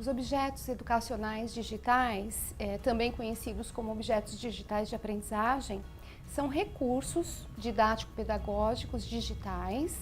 Os objetos educacionais digitais, também conhecidos como objetos digitais de aprendizagem, são recursos didático-pedagógicos digitais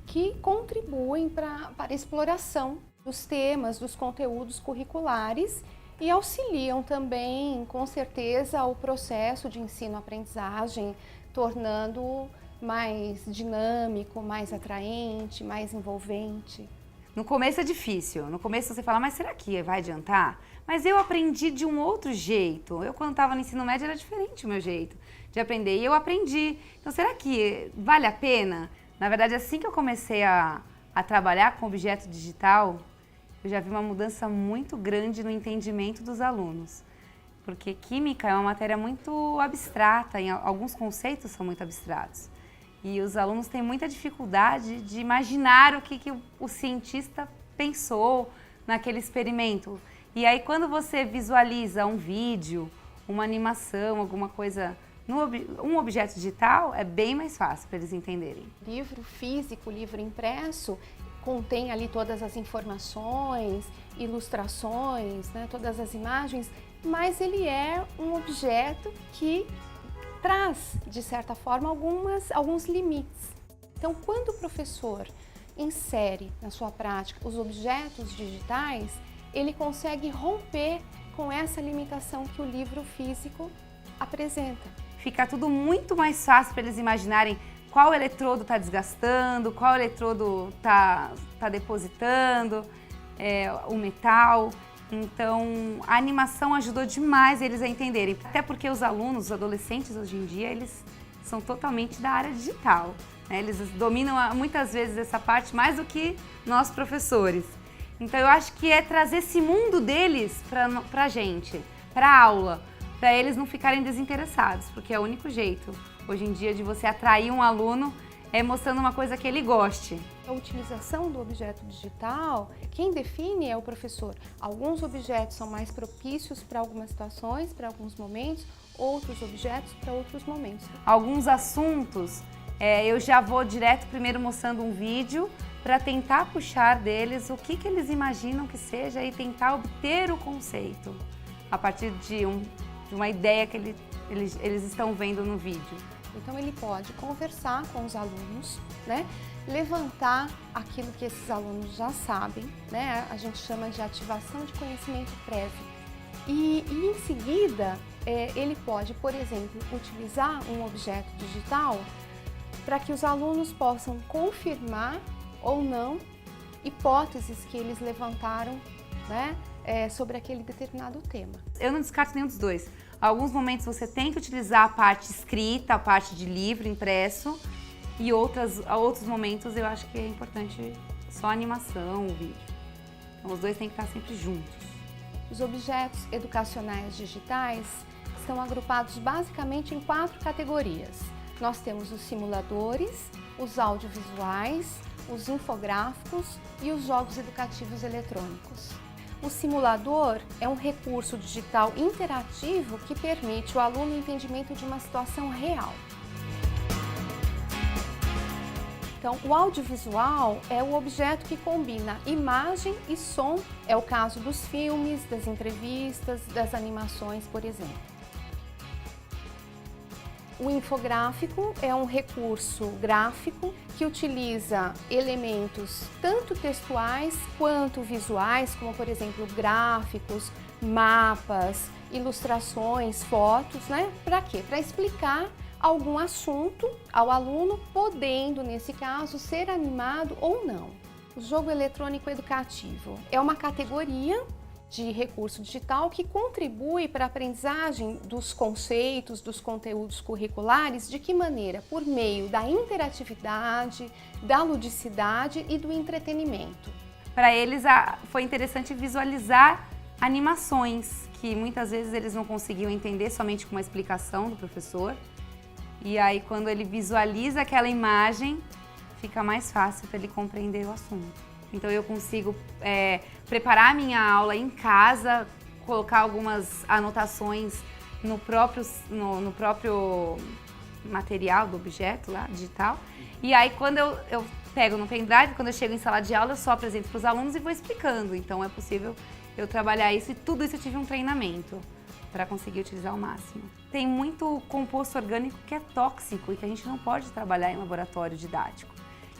que contribuem para a exploração dos temas, dos conteúdos curriculares e auxiliam também, com certeza, o processo de ensino-aprendizagem, tornando mais dinâmico, mais atraente, mais envolvente. No começo é difícil, no começo você fala, mas será que vai adiantar? Mas eu aprendi de um outro jeito. Eu, quando estava no ensino médio, era diferente o meu jeito de aprender. E eu aprendi. Então, será que vale a pena? Na verdade, assim que eu comecei a trabalhar com objeto digital, eu já vi uma mudança muito grande no entendimento dos alunos. Porque química é uma matéria muito abstrata, e alguns conceitos são muito abstratos. E os alunos têm muita dificuldade de imaginar o que o cientista pensou naquele experimento. E aí, quando você visualiza um vídeo, uma animação, alguma coisa, um objeto digital, é bem mais fácil para eles entenderem. Livro físico, livro impresso, contém ali todas as informações, ilustrações, né, todas as imagens, mas ele é um objeto que traz, de certa forma, alguns limites. Então, quando o professor insere na sua prática os objetos digitais, ele consegue romper com essa limitação que o livro físico apresenta. Fica tudo muito mais fácil para eles imaginarem qual eletrodo está desgastando, qual eletrodo está depositando, o metal. Então, a animação ajudou demais eles a entenderem. Até porque os alunos, os adolescentes hoje em dia, eles são totalmente da área digital, né? Eles dominam muitas vezes essa parte mais do que nós professores. Então, eu acho que é trazer esse mundo deles para a gente, para a aula, para eles não ficarem desinteressados, porque é o único jeito, hoje em dia, de você atrair um aluno é mostrando uma coisa que ele goste. A utilização do objeto digital, quem define é o professor. Alguns objetos são mais propícios para algumas situações, para alguns momentos, outros objetos para outros momentos. Alguns assuntos eu já vou direto primeiro mostrando um vídeo para tentar puxar deles o que eles imaginam que seja e tentar obter o conceito a partir de uma ideia que eles estão vendo no vídeo. Então ele pode conversar com os alunos, né? Levantar aquilo que esses alunos já sabem, né? A gente chama de ativação de conhecimento prévio. E em seguida, ele pode, por exemplo, utilizar um objeto digital para que os alunos possam confirmar ou não hipóteses que eles levantaram, né? Sobre aquele determinado tema. Eu não descarto nenhum dos dois. Alguns momentos você tem que utilizar a parte escrita, a parte de livro impresso, e outros momentos eu acho que é importante só a animação, o vídeo. Então os dois têm que estar sempre juntos. Os objetos educacionais digitais estão agrupados basicamente em 4 categorias. Nós temos os simuladores, os audiovisuais, os infográficos e os jogos educativos eletrônicos. O simulador é um recurso digital interativo que permite o aluno o entendimento de uma situação real. Então, o audiovisual é o objeto que combina imagem e som, é o caso dos filmes, das entrevistas, das animações, por exemplo. O infográfico é um recurso gráfico que utiliza elementos tanto textuais quanto visuais, como por exemplo gráficos, mapas, ilustrações, fotos, né? Para quê? Para explicar algum assunto ao aluno, podendo, nesse caso, ser animado ou não. O jogo eletrônico educativo é uma categoria de recurso digital que contribui para a aprendizagem dos conceitos, dos conteúdos curriculares. De que maneira? Por meio da interatividade, da ludicidade e do entretenimento. Para eles foi interessante visualizar animações que muitas vezes eles não conseguiam entender somente com uma explicação do professor. E aí quando ele visualiza aquela imagem, fica mais fácil para ele compreender o assunto. Então eu consigo preparar a minha aula em casa, colocar algumas anotações no próprio material do objeto lá, digital. E aí quando eu pego no pendrive, quando eu chego em sala de aula, eu só apresento para os alunos e vou explicando. Então é possível eu trabalhar isso, e tudo isso eu tive um treinamento para conseguir utilizar ao máximo. Tem muito composto orgânico que é tóxico e que a gente não pode trabalhar em laboratório didático.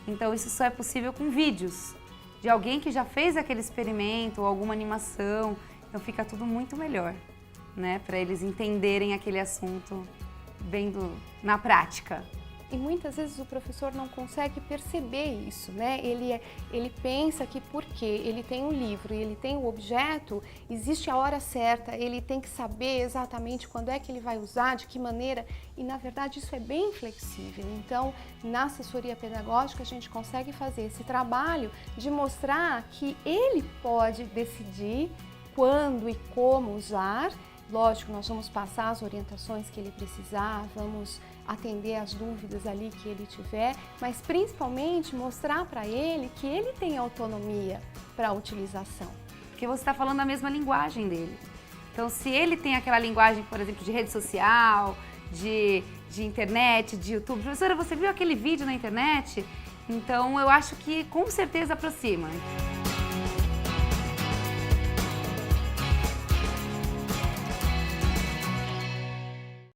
Então isso só é possível com vídeos de alguém que já fez aquele experimento ou alguma animação. Então fica tudo muito melhor, né, para eles entenderem aquele assunto vendo na prática. E muitas vezes o professor não consegue perceber isso, né? Ele pensa que porque ele tem um livro e ele tem o objeto, existe a hora certa, ele tem que saber exatamente quando é que ele vai usar, de que maneira, e na verdade isso é bem flexível. Então, na assessoria pedagógica a gente consegue fazer esse trabalho de mostrar que ele pode decidir quando e como usar. Lógico, nós vamos passar as orientações que ele precisar, vamos atender as dúvidas ali que ele tiver, mas principalmente mostrar para ele que ele tem autonomia para a utilização. Porque você está falando a mesma linguagem dele. Então, se ele tem aquela linguagem, por exemplo, de rede social, de internet, de YouTube, professora, você viu aquele vídeo na internet? Então, eu acho que com certeza aproxima.